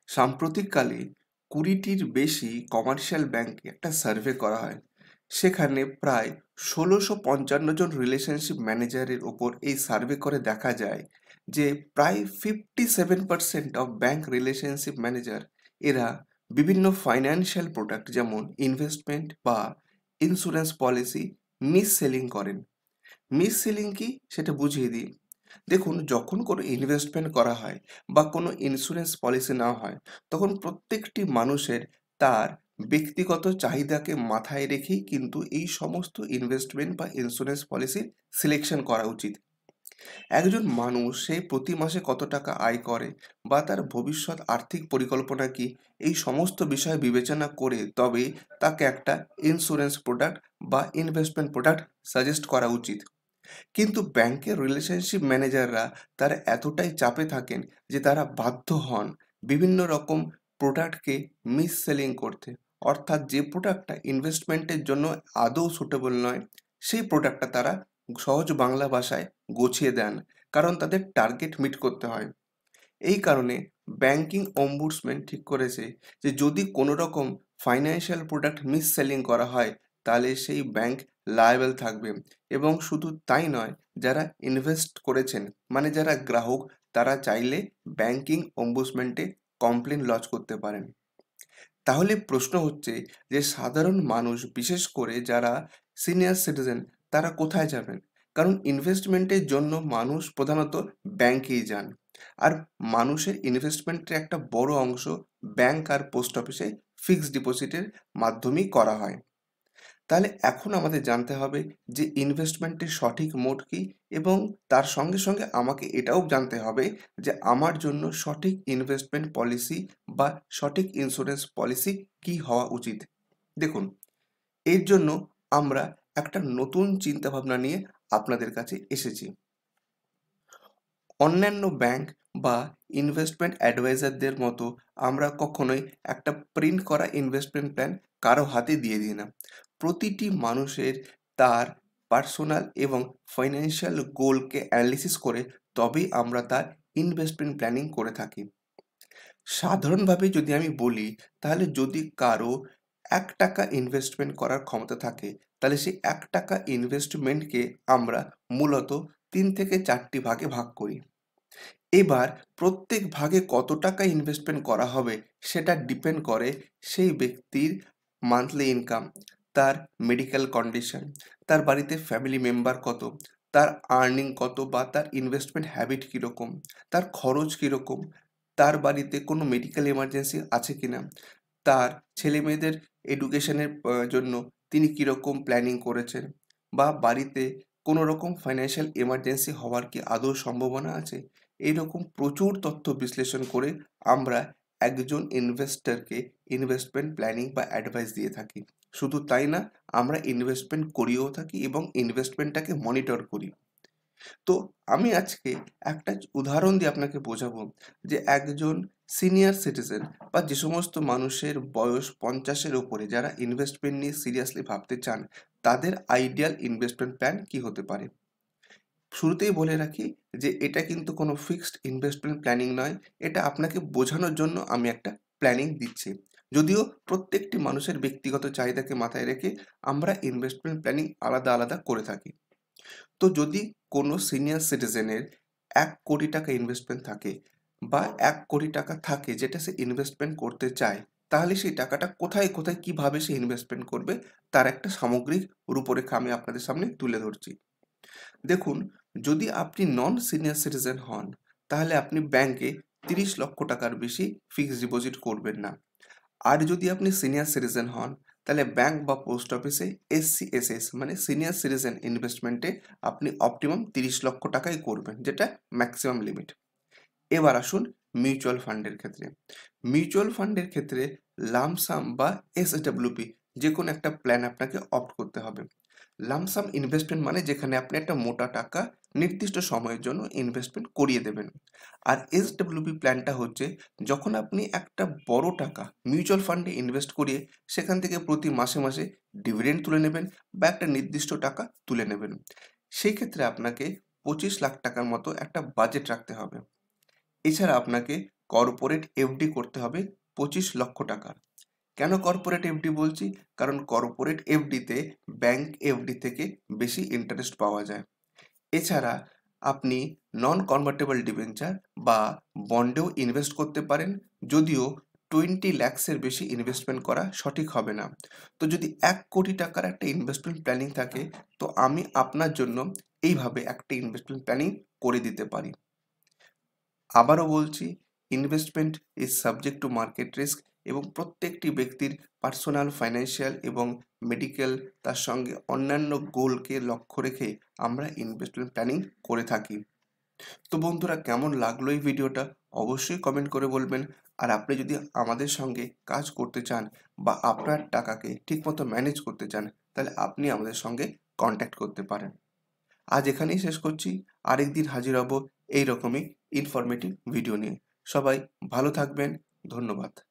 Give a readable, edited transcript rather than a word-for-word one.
সাম্প্রতিককালে ২০টির বেশি কমার্শিয়াল ব্যাংকে একটা সার্ভে করা হয়। সেখানে প্রায় ১৬৫৫ জন রিলেশনশিপ ম্যানেজারের ওপর এই সার্ভে করে দেখা যায় যে প্রায় 57% অফ ব্যাংক রিলেশনশিপ ম্যানেজার এরা বিভিন্ন ফাইন্যান্সিয়াল প্রোডাক্ট যেমন ইনভেস্টমেন্ট বা ইন্স্যুরেন্স পলিসি মিস সেলিং করেন। মিস সেলিং কি সেটা বুঝিয়ে দিই। দেখুন, যখন কোনো ইনভেস্টমেন্ট করা হয় বা কোনো ইন্স্যুরেন্স পলিসি নেওয়া হয়, তখন প্রত্যেকটি মানুষের তার ব্যক্তিগত চাহিদাকে মাথায় রেখেই কিন্তু এই সমস্ত ইনভেস্টমেন্ট বা ইন্স্যুরেন্স পলিসি সিলেকশন করা উচিত। একজন মানুষ সে প্রতি মাসে কত টাকা আয় করে বা তার ভবিষ্যৎ আর্থিক পরিকল্পনা কি, এই সমস্ত বিষয় বিবেচনা করে তবে তাকে একটা ইন্স্যুরেন্স প্রোডাক্ট বা ইনভেস্টমেন্ট প্রোডাক্ট সাজেস্ট করা উচিত। কিন্তু ব্যাংকের রিলেশনশিপ ম্যানেজাররা তারা এতটাই চাপে থাকেন যে তারা বাধ্য হন বিভিন্ন রকম প্রোডাক্টকে মিস সেলিং করতে। অর্থাৎ যে প্রোডাক্টটা ইনভেস্টমেন্টের জন্য আদৌ সুটেবল নয়, সেই প্রোডাক্টটা তারা সহজ বাংলা ভাষায় গুছিয়ে দেন, কারণ তাদের টার্গেট মিট করতে হয়। এই কারণে ব্যাংকিং অম্বুডসম্যান ঠিক করেছে যে যদি কোনো রকম ফাইন্যান্সিয়াল প্রোডাক্ট মিস সেলিং করা হয়, তাহলে সেই ব্যাংক লায়াবেল থাকবে। এবং শুধু তাই নয়, যারা ইনভেস্ট করেছেন মানে যারা গ্রাহক, তারা চাইলে ব্যাংকিং অম্বুডসম্যানে কমপ্লেন লজ করতে পারেন। তাহলে প্রশ্ন হচ্ছে যে সাধারণ মানুষ, বিশেষ করে যারা সিনিয়র সিটিজেন, তারা কোথায় যাবেন? কারণ ইনভেস্টমেন্টের জন্য মানুষ প্রধানত ব্যাংকেই যান। আর মানুষের ইনভেস্টমেন্টের একটা বড় অংশ ব্যাংক আর পোস্ট অফিসে ফিক্সড ডিপোজিটের মাধ্যমেই করা হয়। তাহলে এখন আমাদের জানতে হবে যে ইনভেস্টমেন্টের সঠিক মোড কি, এবং তার সঙ্গে সঙ্গে আমাকে এটাও জানতে হবে যে আমার জন্য সঠিক ইনভেস্টমেন্ট পলিসি বা সঠিক ইন্স্যুরেন্স পলিসি কি হওয়া উচিত। দেখুন, এর জন্য আমরা একটা নতুন চিন্তাভাবনা নিয়ে আপনাদের কাছে এসেছি। অন্যান্য ব্যাংক বা ইনভেস্টমেন্ট অ্যাডভাইজারদের মতো আমরা কখনোই একটা প্রিন্ট করা ইনভেস্টমেন্ট প্ল্যান কারো হাতে দিয়ে দিই না। প্রতিটি মানুষের তার পার্সোনাল এবং ফাইন্যান্সিয়াল গোলকে অ্যানালিসিস করে তবেই আমরা তার ইনভেস্টমেন্ট প্ল্যানিং করে থাকি। সাধারণভাবে যদি আমি বলি, তাহলে যদি কারো ৳১ ইনভেস্টমেন্ট করার ক্ষমতা থাকে, তাহলে সেই ৳১ ইনভেস্টমেন্টকে আমরা মূলত ৩ থেকে ৪টি ভাগে ভাগ করি। এবার প্রত্যেক ভাগে কত টাকা ইনভেস্টমেন্ট করা হবে সেটা ডিপেন্ড করে সেই ব্যক্তির মান্থলি ইনকাম, তার মেডিকেল কন্ডিশন, তার বাড়িতে ফ্যামিলি মেম্বার কত, তার আর্নিং কত বা তার ইনভেস্টমেন্ট হ্যাবিট কীরকম, তার খরচ কীরকম, তার বাড়িতে কোনো মেডিকেল এমার্জেন্সি আছে কিনা, তার ছেলেমেয়েদের এডুকেশনের জন্য তিনি কীরকম প্ল্যানিং করেছেন, বা বাড়িতে কোনো রকম ফাইন্যান্সিয়াল এমার্জেন্সি হওয়ার কি আদৌ সম্ভাবনা আছে। এইরকম প্রচুর তথ্য বিশ্লেষণ করে আমরা একজন ইনভেস্টরকে ইনভেস্টমেন্ট প্ল্যানিং বা অ্যাডভাইস দিয়ে থাকি। শুধু তাই না, আমরা ইনভেস্টমেন্ট করিয়েও থাকি এবং ইনভেস্টমেন্টটাকে মনিটর করি। তো আমি আজকে একটা উদাহরণ দিয়ে আপনাকে বোঝাবো যে একজন সিনিয়র সিটিজেন বা যে সমস্ত মানুষের বয়স 50-এর উপরে, যারা ইনভেস্টমেন্ট নিয়ে সিরিয়াসলি ভাবতে চান, তাদের আইডিয়াল ইনভেস্টমেন্ট প্ল্যান কি হতে পারে। শুরুতেই বলে রাখি যে এটা কিন্তু কোনো ফিক্সড ইনভেস্টমেন্ট প্ল্যানিং নয়, এটা আপনাকে বোঝানোর জন্য আমি একটা প্ল্যানিং দিচ্ছি। যদিও প্রত্যেকটি মানুষের ব্যক্তিগত চাহিদাকে মাথায় রেখে আমরা ইনভেস্টমেন্ট প্ল্যানিং আলাদা আলাদা করে থাকি। তো যদি কোনো সিনিয়র সিটিজেনের ৳১,০০,০০,০০০ ইনভেস্টমেন্ট থাকে বা ৳১,০০,০০,০০০ থাকে যেটা সে ইনভেস্টমেন্ট করতে চায়, তাহলে সেই টাকাটা কোথায় কোথায় কিভাবে সে ইনভেস্টমেন্ট করবে তার একটা সামগ্রিক রূপরেখা আমি আপনাদের সামনে তুলে ধরছি। দেখুন, যদি আপনি নন সিনিয়র সিটিজেন হন, তাহলে আপনি ব্যাংকে ৩০ লক্ষ টাকার বেশি ফিক্সড ডিপোজিট করবেন না। আর যদি আপনি সিনিয়র সিটিজেন হন, তাহলে ব্যাংক বা পোস্ট অফিসে এসসিএসএস মানে সিনিয়র সিটিজেন ইনভেস্টমেন্টে আপনি অপটিমাম ৩০ লক্ষ টাকাই করবেন, যেটা ম্যাক্সিমাম লিমিট। এবার আসুন মিউচুয়াল ফান্ডের ক্ষেত্রে। মিউচুয়াল ফান্ডের ক্ষেত্রে লামসাম বা এসডব্লিউপি যে কোনো একটা প্ল্যান আপনাকে অপ্ট করতে হবে। লামসাম ইনভেস্টমেন্ট মানে যেখানে আপনি একটা মোটা টাকা নির্দিষ্ট সময়ের জন্য ইনভেস্টমেন্ট করিয়ে দেবেন। আর এসডব্লিউপি প্ল্যানটা হচ্ছে যখন আপনি একটা বড় টাকা মিউচুয়াল ফান্ডে ইনভেস্ট করিয়ে সেখান থেকে প্রতি মাসে মাসে ডিভিডেন্ড তুলে নেবেন বা একটা নির্দিষ্ট টাকা তুলে নেবেন। সেই ক্ষেত্রে আপনাকে 25 লাখ টাকার মতো একটা বাজেট রাখতে হবে। এছাড়া আপনাকে কর্পোরেট এফডি করতে হবে 25 লক্ষ টাকার। কেন কর্পোরেট এফডি বলছি? কারণ কর্পোরেট এফডিতে ব্যাংক এফডি থেকে বেশি ইন্টারেস্ট পাওয়া যায়। এছাড়া আপনি নন কনভার্টেবল ডিবেঞ্চার বা বন্ডেও ইনভেস্ট করতে পারেন, যদিও 20 লাখসের বেশি ইনভেস্টমেন্ট করা সঠিক হবে না। তো যদি 1 কোটি টাকার একটা ইনভেস্টমেন্ট প্ল্যানিং থাকে, তো আমি আপনার জন্য এইভাবে একটা ইনভেস্টমেন্ট প্ল্যানিং করে দিতে পারি। আবারও বলছি, investment is subject to market risk এবং প্রত্যেকটি ব্যক্তির পার্সোনাল, ফাইন্যান্সিয়াল এবং মেডিকেল, তার সঙ্গে অন্যান্য গোলকে লক্ষ্য রেখে আমরা ইনভেস্টমেন্ট প্ল্যানিং করে থাকি। তো বন্ধুরা, কেমন লাগলো এই ভিডিওটা অবশ্যই কমেন্ট করে বলবেন। আর আপনি যদি আমাদের সঙ্গে কাজ করতে চান বা আপনার টাকাকে ঠিকমতো ম্যানেজ করতে চান, তাহলে আপনি আমাদের সঙ্গে কন্ট্যাক্ট করতে পারেন। আজ এখানেই শেষ করছি। আরেকদিন হাজির হব এইরকমই ইনফরমেটিভ ভিডিও নিয়ে। সবাই ভালো থাকবেন। ধন্যবাদ।